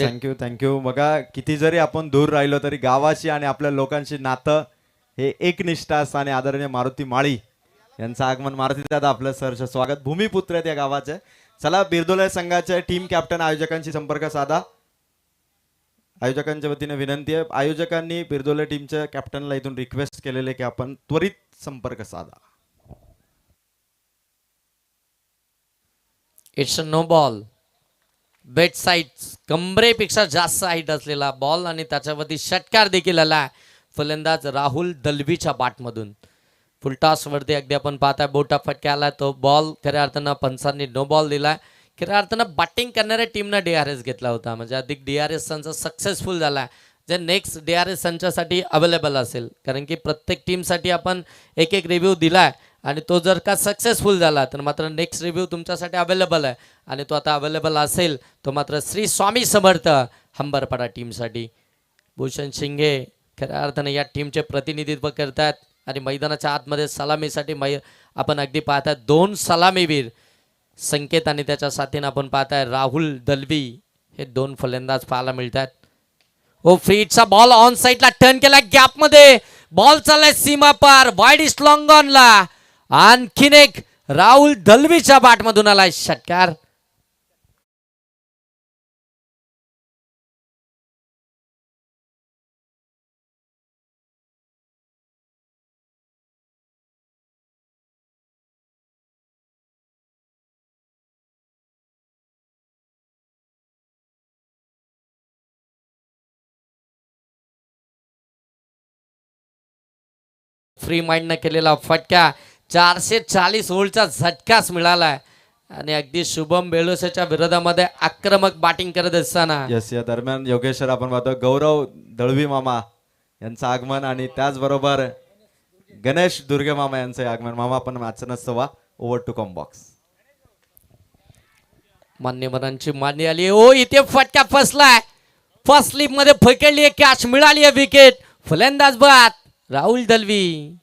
Thank you. बघा किती जरी आपण दूर राहिलो तरी गावाशी आणि आपल्या लोकांशी नातं हे एकनिष्ठ असतं आणि आदरणीय मारुती माळी यांचं आगमन. मारुती दादा आपलं सहर्ष स्वागत. भूमिपुत्र आहेत या गावाचे. चला बिरदोले संघाचे टीम कॅप्टन आयोजकांशी संपर्क साधा. आयोजकांच्या वतीने विनंती आहे, आयोजकांनी बिरदोले टीमच्या कॅप्टनला इथून रिक्वेस्ट केलेले की आपण त्वरित संपर्क साधा. It's a no ball. बेट साईड कंबरेपेक्षा जास्त हाईट असलेला बॉल आणि त्याच्यावरती षटकार देखील आला फलंदाज राहुल दलवीच्या बॅटमधून. फुलटॉस वरती अगदी आपण पाहताय बोटा फटका आला. तो बॉल खऱ्या अर्थानं पंचांनी नो बॉल दिला. खऱ्या अर्थानं बॅटिंग करणाऱ्या टीमनं DRS घेतला होता, म्हणजे अधिक DRS संच सक्सेसफुल झाला. जे नेक्स्ट DRS संचासाठी अवेलेबल असेल, कारण की प्रत्येक टीमसाठी आपण एक एक रिव्ह्यू दिलाय आणि तो जर का सक्सेसफुल झाला तर मात्र नेक्स्ट रिव्ह्यू तुमच्यासाठी अवेलेबल आहे. आणि तो आता अवेलेबल असेल तो मात्र श्री स्वामी समर्थ हंबरपाडा टीमसाठी. भूषण शिंगे खऱ्या अर्थाने या टीमचे प्रतिनिधित्व करतात आणि मैदानाच्या आतमध्ये सलामीसाठी आपण अगदी पाहताय 2 सलामीवीर संकेत आणि त्याच्या साथीने आपण पाहताय राहुल दलवी हे 2 फलंदाज पाहायला मिळतात. ओ फ्रीटचा बॉल ऑन साइडला टर्न केला, गॅप मध्ये बॉल चाललाय सीमा पार, वाईड इज लॉंग ऑनला. आणखीन एक राहुल दलवीच्या बॅटमधून आलाय षटकार. फ्री माइंड न केलेला फटका 440 ओव्हरचा झटकाच मिळालाय आणि अगदी शुभम बेलोसेच्या विरोधामध्ये आक्रमक बॅटिंग करत असताना यस, या दरम्यान योगेश्वर आपण पाहतो गौरव दळवी मामा यांचं आगमन आणि त्याचबरोबर गणेश दुर्गे मामा यांचं आगमन. मामा आपण मॅच नसवा ओव्हर टू कॉम बॉक्स. मान्यवरांची मान्य आली. ओ इथे फटका फसलाय, फर्स्ट स्लिप मध्ये पकडली, कॅच मिळाली आहे, विकेट. फलंदाज बाद राहुल दलवी.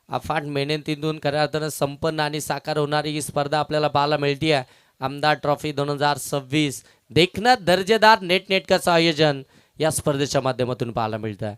अफाट मेहनतीतून खऱ्या अर्थानं संपन्न आणि साकार होणारी ही स्पर्धा आपल्याला पाहायला मिळते आहे. आमदार ट्रॉफी 2026 देखणं दर्जेदार नेटनेटकाचं आयोजन या स्पर्धेच्या माध्यमातून पाहायला मिळतं आहे.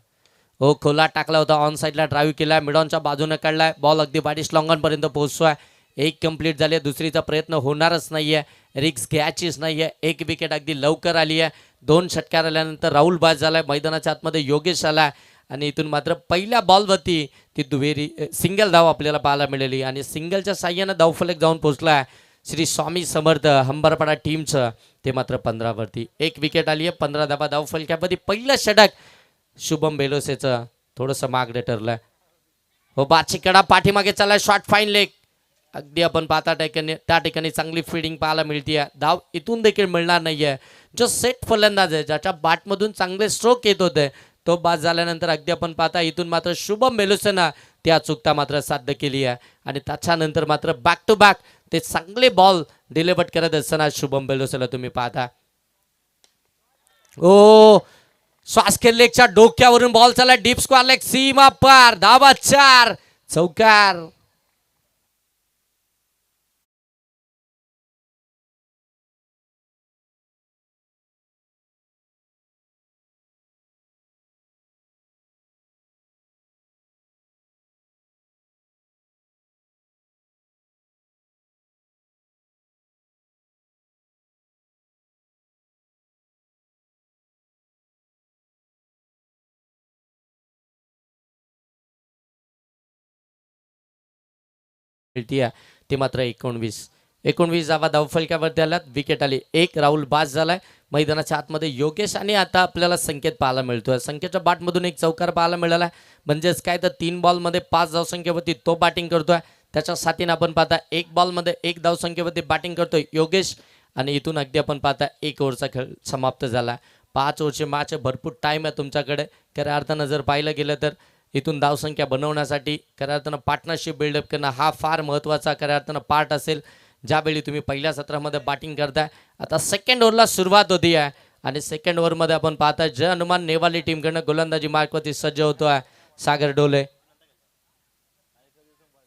हो खोला टाकला होता, ऑन साईडला ड्राईव्ह केलाय, मिडॉनच्या बाजूने काढलाय, बॉल अगदी बाडीस लॉंगॉन पर्यंत पोहोचतोय. एक कंप्लीट झाली, दुसरीचा प्रयत्न होणारच नाहीये, रिक्स घ्यायचीच नाहीये. एक विकेट अगदी लवकर आली आहे. 2 षटकार आल्यानंतर राहुल बाद झालाय, मैदानाच्या आतमध्ये योगेश आलाय आणि इथून मात्र पहिल्या बॉलवरती ती दुहेरी सिंगल धाव आपल्याला पाहायला मिळाली आणि सिंगलच्या साह्यानं धावफलक जाऊन पोहोचलाय श्री स्वामी समर्थ हंबरपाडा टीमचं. ते मात्र 15 वरती 1 विकेट आली आहे. 15 धावा धावफलकामध्ये पहिलं षटक शुभम बेलोसेचं थोडंसं मागडे ठरलंय. हो बाची कडा पाठीमागे चाललाय, शॉर्ट फाईन लेग. अगदी आपण पाहता त्या ठिकाणी चांगली फिल्डिंग पाहायला मिळते. धाव इथून देखील मिळणार नाहीये. जो सेट फलंदाज आहे, ज्याच्या बॅटमधून चांगले स्ट्रोक येत होते, तो बाद झाल्यानंतर अगदी आपण पाहता इथून मात्र शुभम बेलोसेनं त्या चुकता मात्र साध्य केली आहे आणि त्याच्यानंतर मात्र बॅक टू बॅक ते चांगले बॉल डिलिव्हर करत असताना शुभम बेलोसेला तुम्ही पाहता. ओ श्वास लेगच्या डोक्यावरून बॉल चालला, डीप स्क्वेअर लेग, सीमा पार, धावा 4, चौकार. ती मात्र 19 धावा धावफलकावरती आल्यात. विकेट आली एक. राहुल बास झालाय मैदानाच्या आतमध्ये. योगेश आणि आता आपल्याला संकेत पाहायला मिळतोय. संकेतच्या बॅटमधून एक चौकार पाहायला मिळाला. म्हणजेच काय तर 3 बॉलमध्ये 5 धावसंख्येवरती तो बॅटिंग करतोय. त्याच्या साथीने आपण पाहता 1 बॉलमध्ये 1 धावसंख्येवरती बॅटिंग करतोय योगेश. आणि इथून अगदी आपण पाहता 1 ओव्हरचा खेळ समाप्त झाला. 5 ओव्हरचे मॅच भरपूर टाइम आहे तुमच्याकडे. खऱ्या अर्थानं जर पाहिलं गेलं तर इथून धावसंख्या बनवण्यासाठी खऱ्या अर्थानं पार्टनरशिप बिल्डअप करणं हा फार महत्त्वाचा खऱ्या अर्थानं पार्ट असेल. ज्यावेळी तुम्ही पहिल्या सत्रामध्ये बॅटिंग करताय. आता सेकंड ओव्हरला सुरुवात होती आहे आणि सेकंड ओव्हरमध्ये आपण पाहताय जय हनुमान नेवाली टीमकडनं गोलंदाजी मार्कवरती सज्ज होतोय सागर डोले.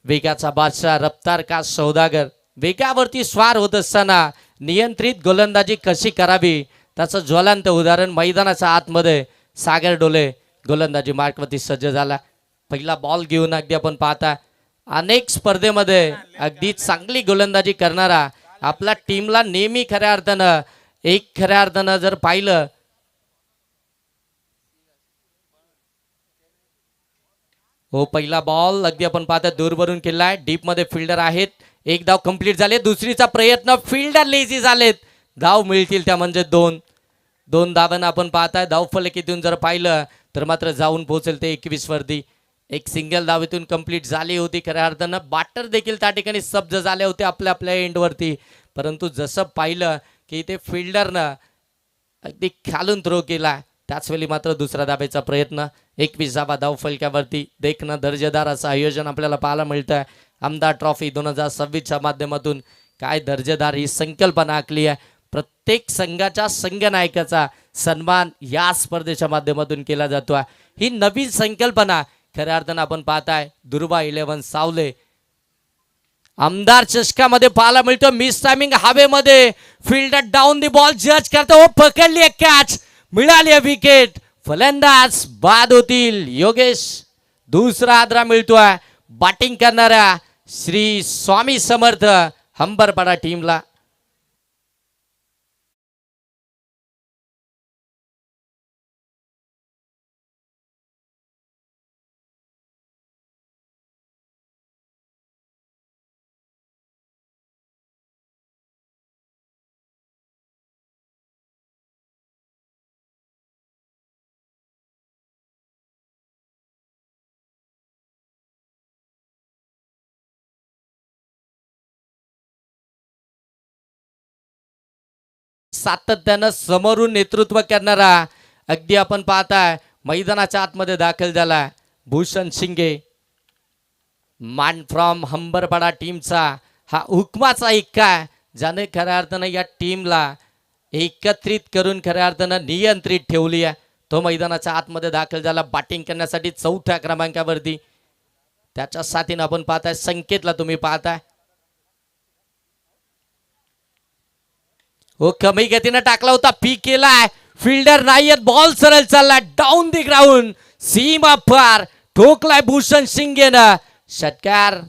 वेगाचा बादशाह रफ्तार का सौदागर. वेगावरती स्वार होत असताना नियंत्रित गोलंदाजी कशी करावी त्याचं ज्वलंत उदाहरण मैदानाच्या आतमध्ये सागर डोले गोलंदाजी मार्कवरती सज्ज झाला. पहिला बॉल घेऊन अगदी आपण पाहता अनेक स्पर्धेमध्ये अगदी चांगली गोलंदाजी करणारा आपल्या टीमला नेहमी खऱ्या अर्थानं जर पाहिलं हो पहिला बॉल अगदी आपण पाहता दूरवरून केलाय. डीप मध्ये फिल्डर आहेत. 1 धाव कंप्लीट झाले. दुसरीचा प्रयत्न फिल्डर लेझी झालेत. धाव मिळतील त्या म्हणजे 2 धावांना आपण पाहताय. धावफलकीतून जर पाहिलं तर मात्र जाऊन पोहोचेल ते 21 वरती. एक सिंगल धावेतून कंप्लीट झाली होती. खऱ्या अर्थानं बॅटर देखील त्या ठिकाणी सब्ज झाले होते आपल्या एंडवरती. परंतु जसं पाहिलं की ते फिल्डरनं अगदी खालून थ्रो केला त्याचवेळी मात्र दुसरा धावेचा प्रयत्न. 21 धावा धावफलकावरती. देखणं दर्जेदार असं आयोजन आपल्याला पाहायला मिळतं. आमदार ट्रॉफी 2026च्या माध्यमातून काय दर्जेदार ही संकल्पना आखली आहे. प्रत्येक संघाच्या संघनायकाचा सन्मान या स्पर्धेच्या माध्यमातून केला जातो. ही नवीन संकल्पना खऱ्या अर्थानं आपण पाहताय दुर्वा 11 सावले आमदार चषकामध्ये पाहायला मिळतो. मिस टायमिंग हवेमध्ये फिल्डर डाऊन दी बॉल जज करतो. पकडली एक कॅच. मिळाली विकेट. फलंदाज बाद होतील. योगेश दुसरा आदरा मिळतोय बॅटिंग करणाऱ्या श्री स्वामी समर्थ हंबरपाडा टीमला. सातत्यानं समोरून नेतृत्व करणारा अगदी आपण पाहताय मैदानाच्या आतमध्ये दाखल झाला भूषण शिंगे. मान फ्रॉम हंबरपाडा टीमचा हा हुकमाचा इक्का ज्याने खऱ्या अर्थानं या टीमला एकत्रित करून खऱ्या अर्थानं नियंत्रित ठेवली आहे. तो मैदानाच्या आतमध्ये दाखल झाला बॅटिंग करण्यासाठी 4थ्या क्रमांकावरती. त्याच्या साथीनं आपण पाहताय संकेतला तुम्ही पाहताय हो कमी गतीनं टाकला होता. पीक केलाय. फिल्डर नाहीयेत. बॉल सरळ चालला डाऊन दी ग्राउंड. सीमा पार ठोकलाय भूषण शिंगेनं. षटकार.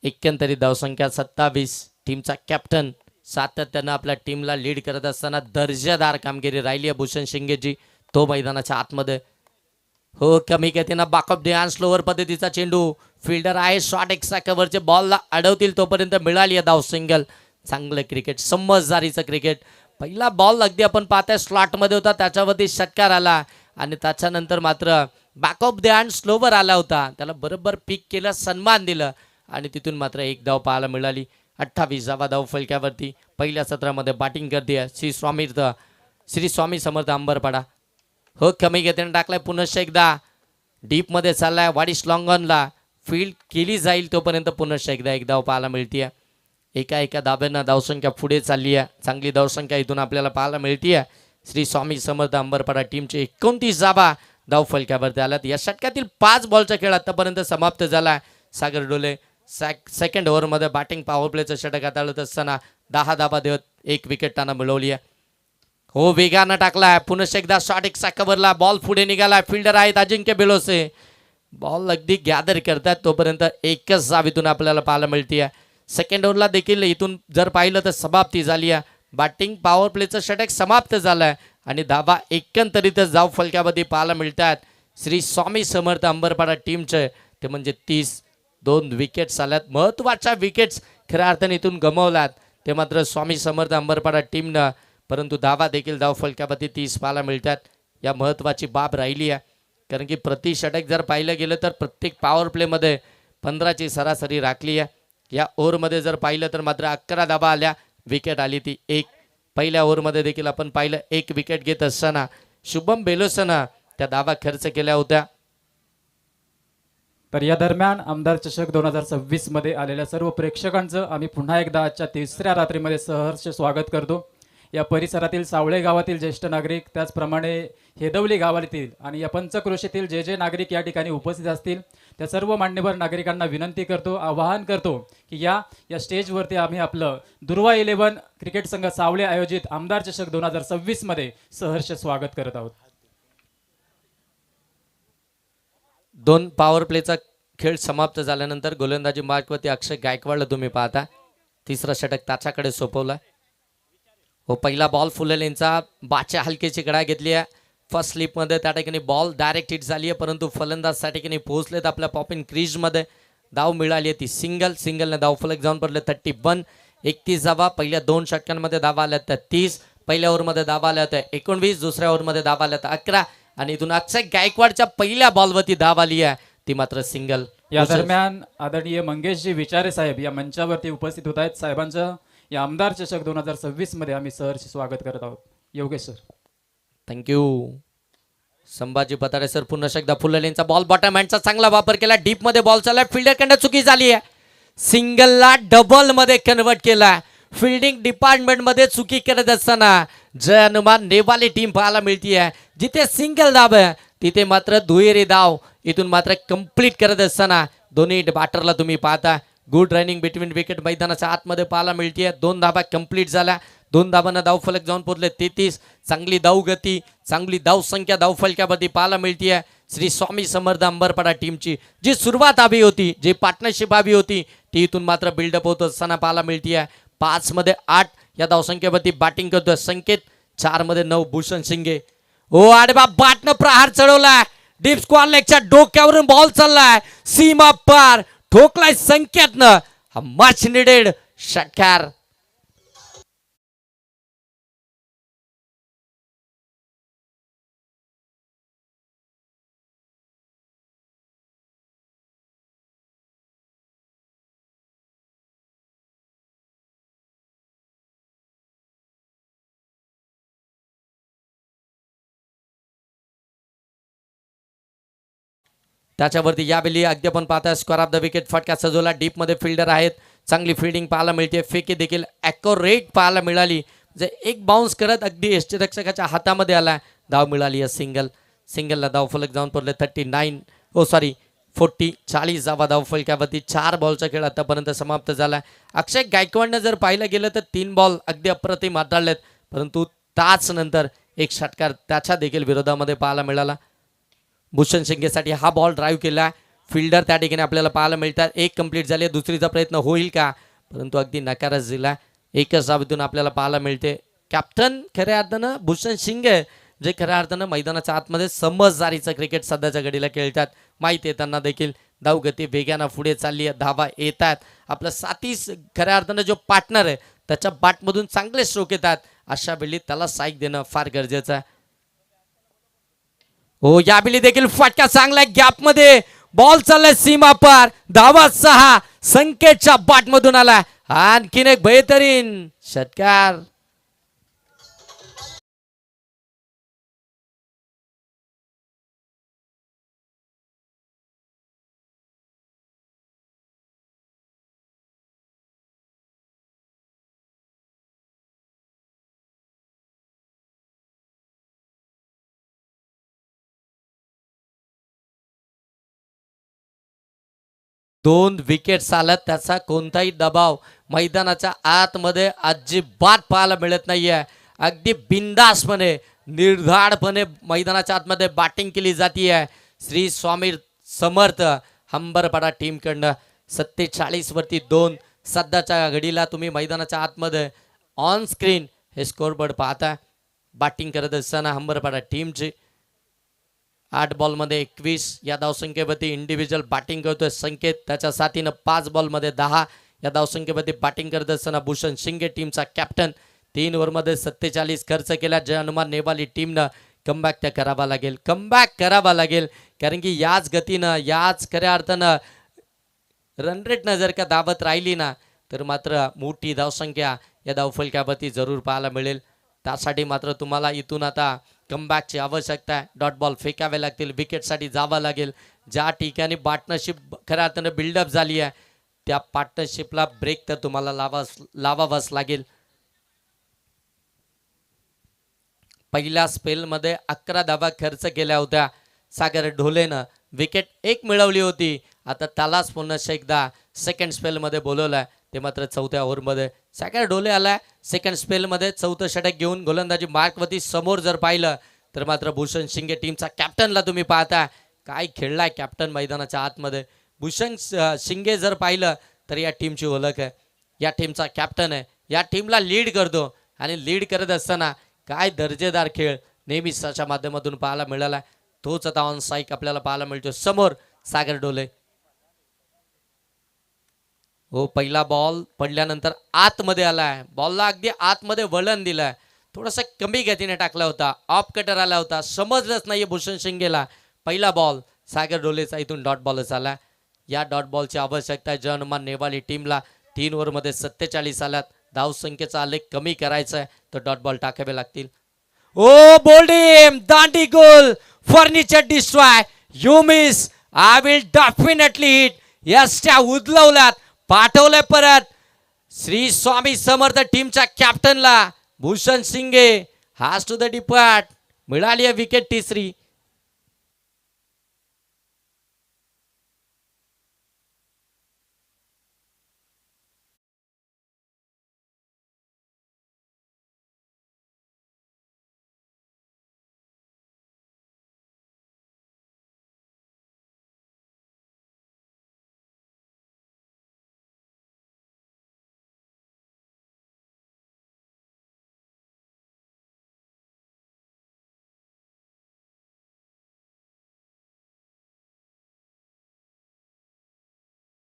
एकंदरीत धावसंख्या 27. टीमचा कॅप्टन सातत्यानं आपल्या टीमला लीड करत असताना दर्जेदार कामगिरी राहिली आहे भूषण शिंगेची. तो मैदानाच्या आतमध्ये हो कमी गतीनं बॅकअप ध्यान स्लोवर पद्धतीचा चेंडू. फिल्डर आहे शॉट एक्स्ट्रा कव्हरचे बॉलला अडवतील तोपर्यंत मिळाली आहे धाव. सिंगल. चांगलं क्रिकेट समजदारीचं क्रिकेट. पहिला बॉल अगदी आपण पाहताय स्लॉटमध्ये होता त्याच्यावरती षटकार आला आणि त्याच्यानंतर मात्र बॅकअप ध्यान स्लोवर आला होता. त्याला बरोबर पिक केलं सन्मान दिलं आणि तिथून मात्र 1 धाव पाहायला मिळाली. 28 धावा धाव फलक्यावरती. पहिल्या सत्रामध्ये बॅटिंग करते श्री स्वामी समर्थ अंबरपाडा. हो कमी गतीने टाकलाय पुनश्च एकदा. डीप मध्ये चाललाय वाडिश लॉंग ऑनला. फील्ड केली जाईल तोपर्यंत पुनश्च एकदा 1 धाव पाहायला मिळते. एका एका दाब्यानं धावसंख्या पुढे चालली आहे. चांगली धावसंख्या इथून आपल्याला पाहायला मिळते. श्री स्वामी समर्थ अंबरपाडा टीमचे 29 धाबा धाव फलकावरती आल्यात. या षटकातील 5 बॉलचा खेळ आतापर्यंत समाप्त झाला. सागर डोले सेकंड ओव्हरमध्ये बॅटिंग पॉवर प्लेचं षटक हाताळत असताना 10 धाबा देत 1 विकेट त्यांना मिळवली आहे. हो, वेगानं टाकलाय पुन्हा एकदा शॉट एक कव्हरला. बॉल पुढे निघालाय. फिल्डर आहेत अजिंक्य बेलोसे. बॉल अगदी गॅदर करतात तोपर्यंत एकच धाव इथून आपल्याला पाहायला मिळते. सेकंड ओव्हरला देखील इथून जर पाहिलं तर समाप्ती झाली आहे. बॅटिंग पॉवर प्लेचं षटक समाप्त झालंय आणि धाबा एकंदरीतच धाव फलकावरती पाहायला मिळतात. श्री स्वामी समर्थ अंबरपाडा टीमचे ते म्हणजे 30. 2 विकेट्स आल्यात. महत्त्वाच्या विकेट्स खऱ्या अर्थाने इथून गमावल्यात ते मात्र स्वामी समर्थ अंबरपाडा टीमनं. परंतु धावा देखील धाव फलकावरती 30 पाहायला मिळतात. या महत्त्वाची बाब राहिली आहे कारण की प्रति षटक जर पाहिलं गेलं तर प्रत्येक पॉवर प्लेमध्ये 15ची सरासरी राखली आहे. या ओव्हरमध्ये जर पाहिलं तर मात्र 11 धाबा आल्या. विकेट आली ती 1. पहिल्या ओव्हरमध्ये देखील आपण पाहिलं 1 विकेट घेत असताना शुभम बेलोसनं त्या धाबा खर्च केल्या होत्या. तर या दरम्यान आमदार चषक 2026 मध्ये आलेल्या सर्व प्रेक्षकांचं आम्ही पुन्हा एकदा आजच्या 3ऱ्या रात्रीमध्ये सहर्ष स्वागत करतो. या परिसरातील सावळे गावातील ज्येष्ठ नागरिक, त्याचप्रमाणे हेदवली गावातील आणि या पंचक्रोशीतील जे नागरिक या ठिकाणी उपस्थित असतील त्या सर्व मान्यवर नागरिकांना विनंती करतो, आवाहन करतो की या स्टेजवरती आम्ही आपलं दुर्वा 11 क्रिकेट संघ सावळे आयोजित आमदार चषक 2026 मध्ये सहर्ष स्वागत करत आहोत. 2 पॉवर प्लेचा खेळ समाप्त झाल्यानंतर गोलंदाजी मार्कवरती अक्षय गायकवाडला तुम्ही पाहता. 3रं षटक त्याच्याकडे सोपवलं. हो, पहिला बॉल फुलेलेंचा बाच्या हलकेची गळा घेतली आहे. फर्स्ट स्लिपमध्ये त्या ठिकाणी बॉल डायरेक्ट हिट झाली आहे परंतु फलंदाज त्या ठिकाणी पोहोचलेत आपल्या पॉपिन क्रीजमध्ये. धाव मिळाली आहे ती सिंगलने धाव फलक जाऊन पडले 31. 31 धावा पहिल्या 2 षटकांमध्ये धावा आल्या त्या 30. पहिल्या ओव्हरमध्ये धावा आल्या होत्या 19. दुसऱ्या ओव्हरमध्ये धावा आल्या 11 आणि इथून अक्षय गायकवाडच्या पहिल्या बॉलवरती धाव आली आहे ती मात्र सिंगल. या दरम्यान आदरणीय मंगेशजी विचारे साहेब या मंचावरती उपस्थित होत आहेत. साहेबांचं या आमदार चषक 2026 मध्ये आम्ही सहर्ष स्वागत करत आहोत. Yogesh sir. Thank you. Sambhaji Patade sir पुन्हा एकदा फुललेंचा बॉल बॉटम हँडचा चांगला वापर केला. डीप मध्ये बॉल चालला. फिल्डर कडनं चुकी झाली आहे. सिंगलला डबल मध्ये कन्वर्ट केला. फिल्डिंग डिपार्टमेंट मध्ये चुकी करत असताना जय हनुमान नेवाली टीम पाहायला मिळती आहे. जिथे सिंगल धाव आहे तिथे मात्र दुहेरी धाव इथून मात्र कंप्लीट करत असताना दोन्ही बॅटरला तुम्ही पाहता. गुड रनिंग बिटवीन विकेट मैदानाच्या आतमध्ये पाहायला मिळते. 2 धाबा कंप्लीट झाल्या. 2 धाबांना धाव फलक जाऊन पोहोचले 33. चांगली धाव गती, चांगली धाव संख्या धाव फलकावरती पाहायला मिळते आहे. श्री स्वामी समर्थ अंबरपाडा टीमची जी सुरुवात हवी होती, जी पार्टनरशिप हवी होती ती इथून मात्र बिल्डअप होत असताना पाहायला मिळते आहे. 5 मध्ये 8 या धावसंख्येवरती बॅटिंग करतोय संकेत. 4 मध्ये 9 भूषण शिंगे. ओ अरे बा, बाटनं प्रहार चढवलाय. डीप स्क्वेअर लेगच्या डोक्यावरून बॉल चाललाय सीमा पार. ठोकलाय संकेतनं. हा मच निडेड षटकार. त्याच्यावरती यावेळी अगदी आपण पाहता स्क्वेअर ऑफ द विकेट फटका सजवला. डीप मध्ये फिल्डर आहेत. चांगली फिल्डिंग पाहायला मिळते. फेकी देखील ॲक्युरेट पाहायला मिळाली. जे एक बाउन्स करत अगदी यष्टीरक्षकाच्या हातामध्ये आला. धाव मिळाली आहे सिंगलला धाव फलक जाऊन पडले 39. 40. 40 धावा धाव फलकावरती. 4 बॉलचा खेळ आतापर्यंत समाप्त झाला. अक्षय गायकवाडनं जर पाहिलं गेलं तर 3 बॉल अगदी अप्रतिम हाताळलेत परंतु त्याच नंतर एक षटकार त्याच्या देखील विरोधामध्ये पाहायला मिळाला. भूषण शिंगेसाठी हा बॉल ड्राईव्ह केला. फिल्डर त्या ठिकाणी आपल्याला पाहायला मिळतात. 1 कंप्लीट झाली. दुसरीचा प्रयत्न होईल का परंतु अगदी नकारच दिला. एकच धावेतून आपल्याला पाहायला मिळते. कॅप्टन खऱ्या अर्थानं भूषण शिंगे जे खऱ्या अर्थानं मैदानाच्या आतमध्ये समजदारीचं क्रिकेट सध्याच्या घडीला खेळतात. माहिती आहे त्यांना देखील धावगती वेगानं पुढे चालली आहे. धावा येतात. आपलं साथी खऱ्या अर्थानं जो पार्टनर आहे त्याच्या बॅटमधून चांगले स्ट्रोक येतात. अशा वेळी त्याला साईक देणं फार गरजेचं आहे. हो, यावेळी देखील फटका चांगला गॅप मध्ये बॉल चाललाय सीमा पार. धावा 6 संकेतच्या बॅटमधून आला. आणखीन एक बेहतरीन षटकार. 2 विकेट्स आल्यात, त्याचा कोणताही दबाव मैदानाच्या आतमध्ये अजिबात पाहायला मिळत नाहीये. अगदी बिंदासपणे निर्धाडपणे मैदानाच्या आतमध्ये बॅटिंग केली जाते आहे. श्री स्वामी समर्थ हंबरपाडा टीमकडनं 47 वरती 2. सध्याच्या घडीला तुम्ही मैदानाच्या आतमध्ये ऑन स्क्रीन हे स्कोरबोर्ड पाहता. बॅटिंग करत असताना हंबरपाडा टीमची 8 बॉलमध्ये 21 या धावसंख्येवरती इंडिव्हिज्युअल बॅटिंग करतोय संकेत. त्याच्या साथीनं 5 बॉलमध्ये 10 या धावसंख्येवरती बॅटिंग करत असताना भूषण शिंगे टीमचा कॅप्टन. 3 ओव्हरमध्ये 47 खर्च केला. जय हनुमान नेवाली टीमनं कमबॅक त्या करावा लागेल कारण की याच गतीनं याच खऱ्या अर्थानं रन रेटनं जर का धावत राहिली ना तर मात्र मोठी धावसंख्या या धावफलकावरती जरूर पाहायला मिळेल. त्यासाठी मात्र तुम्हाला इथून आता कमबॅकची आवश्यकता आहे. डॉट बॉल फेकावे लागतील, विकेटसाठी जावं लागेल. ज्या ठिकाणी पार्टनरशिप खऱ्या अर्थानं बिल्डअप झाली आहे त्या पार्टनरशिपला ब्रेक तर तुम्हाला लावावाच लागेल. पहिल्या स्पेलमध्ये 11 धावा खर्च केल्या होत्या सागर ढोलेनं. विकेट 1 मिळवली होती. आता त्यालाच पुन्हा एकदा सेकंड स्पेलमध्ये बोलवलंय. ते मात्र 4थ्या ओव्हरमध्ये सागर ढोले आलाय. सेकंड स्पेलमध्ये 4थं षटक घेऊन गोलंदाजी मार्कवरती समोर जर पाहिलं तर मात्र भूषण शिंगे टीमचा कॅप्टनला तुम्ही पाहता काय खेळलाय कॅप्टन मैदानाच्या आतमध्ये. भूषण शिंगे जर पाहिलं तर या टीमची ओळख आहे, या टीमचा कॅप्टन आहे, या टीमला लीड करतो. आणि लीड करत असताना काय दर्जेदार खेळ नेहमीच त्याच्या माध्यमातून पाहायला मिळाला. तोच आता ऑन स्ट्राईक आपल्याला पाहायला मिळतो. समोर सागर ढोले. हो, पहिला बॉल पडल्यानंतर आतमध्ये आलाय. बॉलला अगदी आतमध्ये वळण दिलाय. थोडासा कमी गतीने टाकला होता. ऑफ कटर आला होता. समजलंच नाही भूषण शिंगेला. पहिला बॉल सागर ढोलेचा इथून डॉट बॉलच आला. या डॉट बॉलची आवश्यकता आहे जय हनुमान नेवाली टीमला. 3 ओव्हरमध्ये 47 आल्यात. धावसंख्येचा आलेख कमी करायचा आहे तर डॉट बॉल टाकावे लागतील. ओ बोल्डिम दांडी गोल furniture destroy you miss I will definitely hit. यस्ट्या उदलवल्यात पाठवलंय परत श्री स्वामी समर्थ टीमच्या कॅप्टनला भूषण शिंगे. हास टू द डिपार्ट. मिळाली आहे विकेट तिसरी.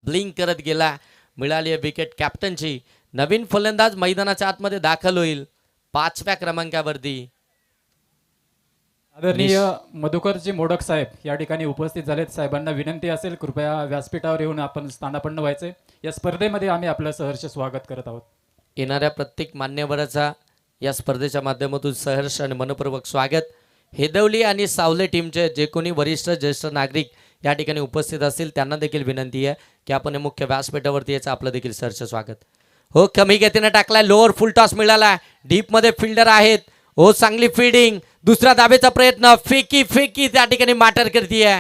ब्लिंक करत गेला. मिळाली आहे विकेट कॅप्टनची. नवीन फलंदाज मैदानाच्या आतमध्ये दाखल होईल 5व्या क्रमांकावरती. आदरणीय मधुकरजी मोडक साहेब या ठिकाणी उपस्थित झालेत. साहेबांना विनंती असेल कृपया व्यासपीठावर येऊन आपण स्थानापन्न व्हायचे. या स्पर्धेमध्ये आम्ही आपलं सहर्ष स्वागत करत आहोत. येणाऱ्या प्रत्येक मान्यवराचा या स्पर्धेच्या माध्यमातून सहर्ष आणि मनपूर्वक स्वागत. हेदवली आणि सावले टीमचे जे कोणी वरिष्ठ ज्येष्ठ नागरिक या ठिकाणी उपस्थित असतील त्यांना देखील विनंती आहे की आपण मुख्य व्यासपीठावरती याचं आपलं देखील सहर्ष स्वागत. हो, कमी गतीने टाकलाय. लोअर फुल टॉस मिळाला. डीपमध्ये फिल्डर आहेत. हो, चांगली फिल्डिंग. दुसऱ्या धावेचा प्रयत्न. फेकी त्या ठिकाणी मॅटर करतीये.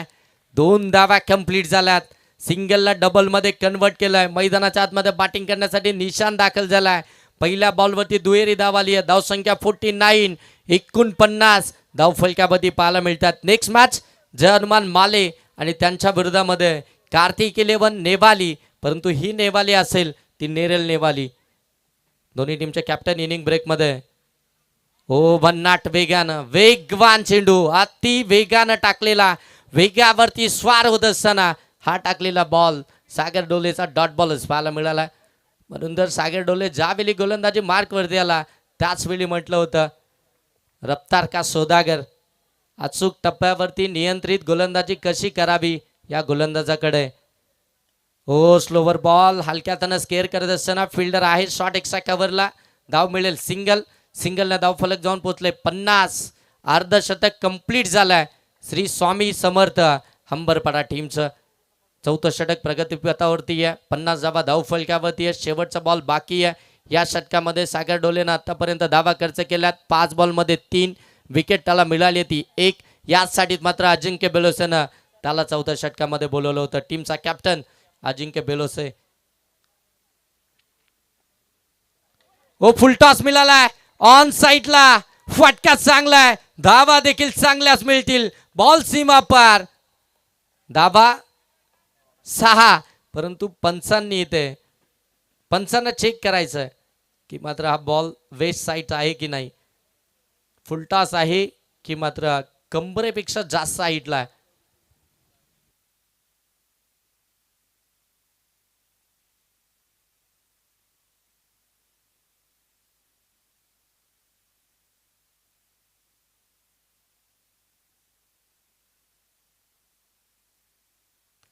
2 धावा कंप्लीट झाल्यात. सिंगलला डबलमध्ये कन्वर्ट केलंय. मैदानाच्या आतमध्ये बॅटिंग करण्यासाठी निशान दाखल झालाय. पहिल्या बॉलवरती दुहेरी धाव आली आहे. धावसंख्या 49. 49 धावफलकावरती पाहायला मिळतात. नेक्स्ट मॅच जय हनुमान माले आणि त्यांच्या विरोधामध्ये कार्तिक 11 नेवाली. परंतु ही नेवाली असेल ती नेरल नेवाली. दोन्ही टीमचे कॅप्टन इनिंग ब्रेकमध्ये. हो, भन्नाट वेगवान चेंडू अति वेगानं टाकलेला. वेगावरती स्वार होत असताना हा टाकलेला बॉल सागर डोलेचा डॉट बॉलच पाहायला मिळाला. म्हणून जर सागर डोले ज्यावेळी गोलंदाजी मार्कवरती आला त्याच वेळी म्हटलं होतं रफ्तार का सौदागर. अचूक टप्प्यावरती नियंत्रित गोलंदाजी कशी करावी या गोलंदाजाकडे. हो, स्लोवर बॉल हलक्यातनं स्केअर करत असताना फिल्डर आहे शॉर्ट एक्स्ट्रा कव्हरला. धाव मिळेल. सिंगलनं धाव फलक जाऊन पोहोचले. 50 अर्धशतक कंप्लीट झालंय श्री स्वामी समर्थ हंबरपाडा टीमचं. 4थं षटक प्रगतीपथावरती आहे. 50 धावा धाव फलकावरती आहे. शेवटचा बॉल बाकी आहे. या षटकामध्ये सागर डोलेनं आतापर्यंत धावा खर्च केल्यात. 5 बॉलमध्ये 3 विकेट त्याला मिळाली ती 1. याचसाठी मात्र अजिंक्य बेलोसेनं त्याला 4थ्या षटकामध्ये बोलवलं होतं. टीमचा कॅप्टन अजिंक्य बेलोसे. ओ फुलटॉस मिळालाय ऑन साईडला. फटका चांगलाय. धावा देखील चांगल्याच मिळतील. बॉल सीमा पार. धावा 6. परंतु पंचांनी इथे पंचांना चेक करायचं की मात्र हा बॉल वेस्ट साईड आहे की नाही. फुलटॉस आहे की मात्र कंबरेपेक्षा जास्त हाईटला आहे.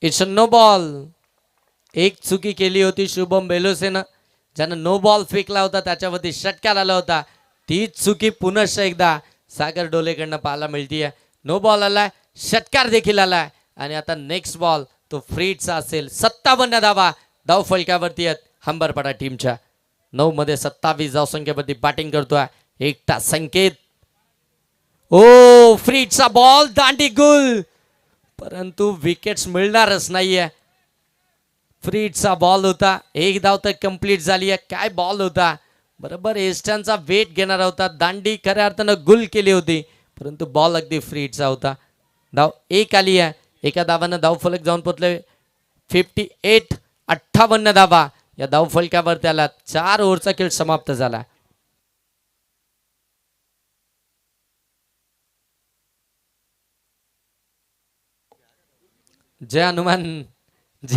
It's a no ball. एक चुकी केली होती शुभम बेलोसेनं, ज्यानं नो बॉल फेकला होता, त्याच्यावरती षटकार आला होता. तीच चुकी पुनश्च एकदा सागर डोलेकडनं पाहायला मिळतीये. नो बॉल आलाय, षटकार देखील आलाय आणि आता नेक्स्ट बॉल तो फ्रीडचा असेल. 57 धावा धाव फलकावरती आहेत हंबरपाडा टीमच्या. 9 मध्ये 27 धावसंख्येवरती बॅटिंग करतोय एकटा संकेत. ओ फ्रीडचा बॉल दांडी गुल, परंतु विकेट्स मिळणारच नाहीये. फ्रीडचा बॉल होता. एक धाव तर कंप्लीट झाली आहे. काय बॉल होता. बरोबर एस्टनचा वेट घेणार होता. दांडी खऱ्या अर्थानं गुल केली होती, परंतु बॉल अगदी फ्रीडचा होता. धाव 1 आली आहे. एका धावानं धावफलक जाऊन पोचले 58. 58 धावा या धावफलकावरती आला. 4 ओव्हरचा खेळ समाप्त झाला. जय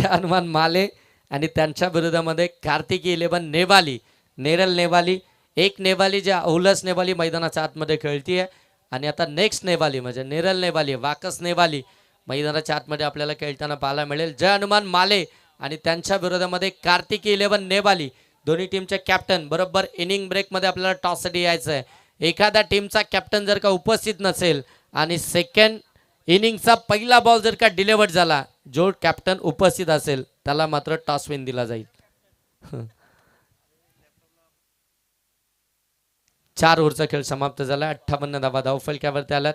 हनुमान माले आणि त्यांच्या विरोधामध्ये कार्तिकी 11 नेवाली, नेरल नेवाली. एक नेवाली ज्या औलस नेवाली मैदानाच्या आतमध्ये खेळतीये आणि आता नेक्स्ट नेवाली म्हणजे नेरल नेवाली, वाकस नेवाली मैदानाच्या आतमध्ये आपल्याला खेळताना पाहायला मिळेल. जय हनुमान माले आणि त्यांच्या विरोधामध्ये कार्तिकी 11 नेवाली. दोन्ही टीमचे कॅप्टन बरोबर इनिंग ब्रेकमध्ये आपल्याला टॉससाठी यायचं आहे. एखाद्या टीमचा कॅप्टन जर का उपस्थित नसेल आणि सेकंड इनिंगचा पहिला बॉल जर का डिलिव्हर्ड झाला, जो कॅप्टन उपस्थित असेल त्याला मात्र टॉस विन दिला जाईल. 4 ओव्हरचा खेळ समाप्त झाला. 58 धावा धावफलकावरती आल्यात.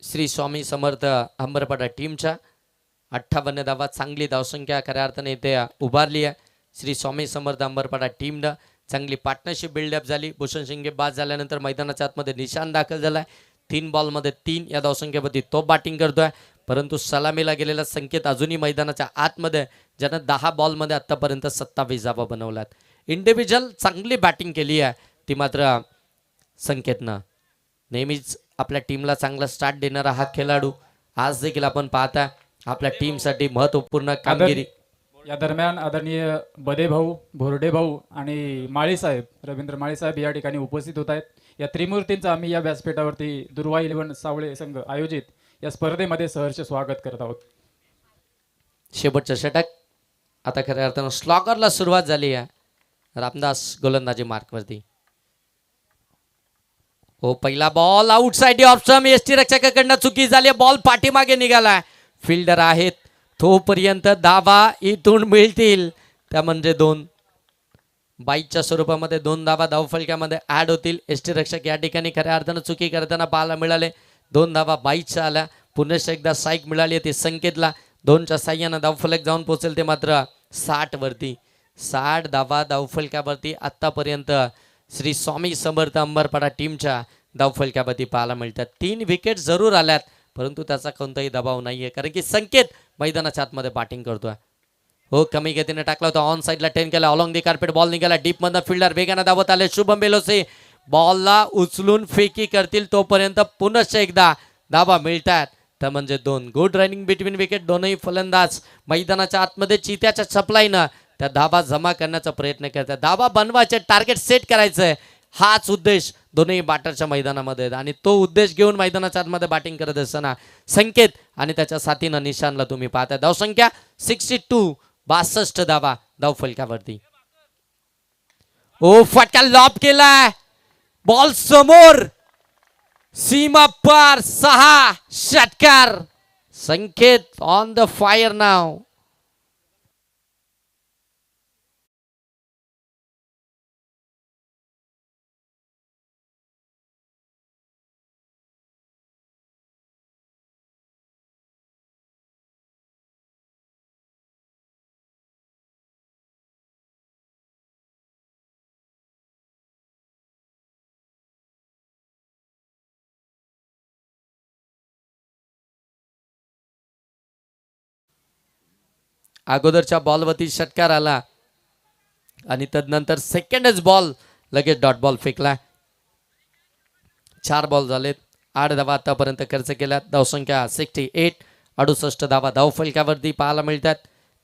श्री स्वामी समर्थ हंबरपाडा टीमच्या 58 धावा. चांगली धावसंख्या खऱ्या अर्थाने इथे उभारली आहे. श्री स्वामी समर्थ हंबरपाडा टीमनं चांगली पार्टनरशिप बिल्डअप झाली. भूषण शिंगे बाद झाल्यानंतर मैदानाच्या आतमध्ये निशान दाखल झालाय. 3 बॉलमध्ये 3 या धावसंख्येवरती तो बॅटिंग करतोय, परंतु सलामीला गेलेला संकेत अजूनही मैदानाच्या आतमध्ये, ज्यानं 10 बॉलमध्ये आतापर्यंत 27 धावा बनवल्यात. इंडिव्हिज्युअल चांगली बॅटिंग केली आहे ती मात्र संकेतनं. नेहमीच आपल्या टीमला चांगला स्टार्ट देणारा हा खेळाडू आज देखील आपण पाहता आपल्या टीमसाठी महत्वपूर्ण कामगिरी. या दरम्यान आदरणीय बदे भाऊ, भोरडे भाऊ आणि माळी साहेब, रवींद्र माळी साहेब या ठिकाणी उपस्थित होत आहेत. या त्रिमूर्तींचं आम्ही या व्यासपीठावरती दुर्वा 11 सावळे संघ आयोजित या स्पर्धेमध्ये सहर्ष स्वागत करत आहोत. शेवटचं षटक आता खऱ्या अर्थानं स्लॉगरला सुरुवात झाली आहे. रामदास गोलंदाजी मार्कवरती. हो पहिला बॉल आउटसाइड ऑफ स्टंप. एसटी रक्षकाकडनं चुकी झाली. बॉल पाठीमागे निघालाय. फिल्डर आहेत तोपर्यंत धावा इथून मिळतील त्या म्हणजे 2. बाईकच्या स्वरूपामध्ये 2 धावा धावफलकामध्ये ऍड होतील. एसटी रक्षक या ठिकाणी खऱ्या अर्थानं चुकी करताना पाहायला मिळाले. 2 धावा बाईकच्या आल्या. पुन्हा एकदा साईक मिळाली ती संकेतला. 2च्या साह्यानं धावफलक जाऊन पोहोचेल ते मात्र 60 वरती. 60 धावा धावफलकावरती आतापर्यंत श्री स्वामी समर्थ अंबरपाडा टीमच्या धावफलकावरती पाहायला मिळतात. 3 विकेट जरूर आल्यात, परंतु त्याचा कोणताही दबाव नाहीये, कारण की संकेत मैदानाच्या आतमध्ये बॅटिंग करतोय. हो कमी गतीने टाकला होता. ऑन साईडला 10 केला. ऑलॉंग दी कार्पेट बॉल निघाला. डीप मधनं फिल्डर वेगाने धावत आले. शुभम बेलोसे बॉलला उचलून फेकी करतील तोपर्यंत पुनश्च एकदा धावा मिळतात तर म्हणजे 2. Good running between wicket. दोनही फलंदाज मैदानाच्या आतमध्ये चित्याच्या सप्लायनं त्या धावा जमा करण्याचा प्रयत्न करतात. धावा बनवायचे, टार्गेट सेट करायचंय, हाच उद्देश दोन्ही बॅटरच्या मैदानामध्ये आणि तो उद्देश घेऊन मैदानाच्या आतमध्ये बॅटिंग करत असताना संकेत आणि त्याच्या साथीनं निशानला तुम्ही पाहता. धावसंख्या 62. 62 धावा धावफलकावरती. ओ फटका लॉब केलाय. बॉल समोर सीमा पार. 6 षटकार. संकेत ऑन द फायर नाव. अगोदरच्या बॉलवरती षटकार आला आणि तदनंतर सेकंडच बॉल लगेच डॉट बॉल फेकला. 4 बॉल झालेत. 8 धावा आतापर्यंत खर्च केल्या. धावसंख्या 68. 68 धावा धावफलकावरती पाहायला मिळतात.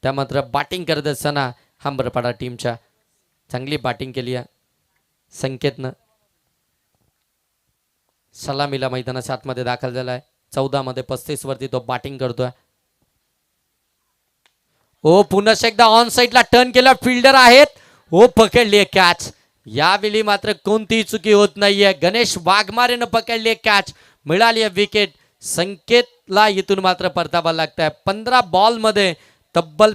त्या मात्र बॅटिंग करत असताना हंबरपाडा टीमच्या चांगली बॅटिंग केली आहे संकेतनं. सलामीला मैदानाच्या आतमध्ये दाखल झाला आहे. 14 मध्ये 35 वरती तो बॅटिंग करतोय. ओ पुन्हा एकदा ऑन साइडला टर्न केला. फिल्डर आहेत. ओ पकडली कॅच. यावेळी मात्र कोणतीही चुकी होत नाहीये. गणेश वाघमारेनं पकडली कॅच. मिळाली विकेट. संकेतला इथून मात्र परतावा लागताय. 15 बॉल मध्ये तब्बल